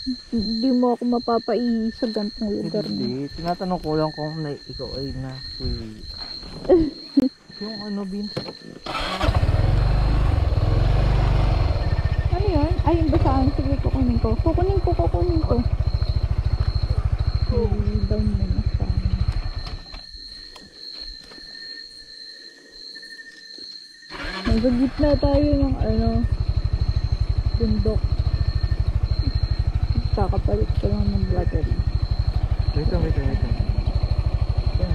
Hindi mo ako mapapaihi sa gantong lugar na. Hindi, tinatanong ko lang kung ikaw ay na-free. Yung ano, Vince? Ano yun? Ay, yung basaan. Sige, kukunin ko. Kukunin ko. I-down mo na sa amin. Nasa gitna tayo ng bundok. Kakapalit ko lang ng battery. Wait lang.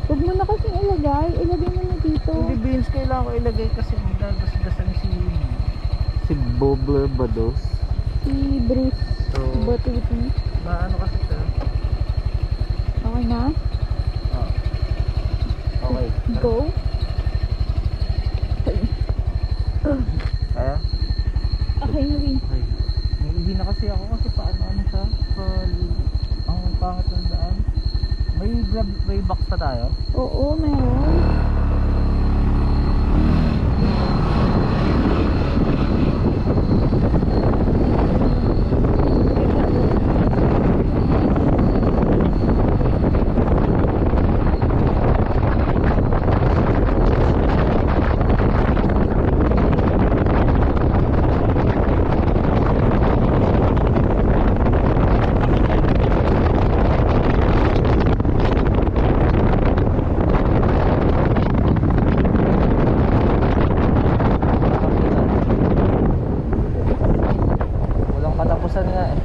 Huwag mo na kasing ilagay. Ilagay mo na dito. Hindi, Vince, kailangan ko ilagay kasi magagasgasan si Bobler Bados. Si Bruce. So, Batuti. maano kasi ito? Okay na? Okay. Go. Kaya? Okay na rin. Okay. Hindi na kasi ako kasi paano siya? Ang pangit ng daan. May box pa tayo? Oo, meron. Walang katapusan nga eh.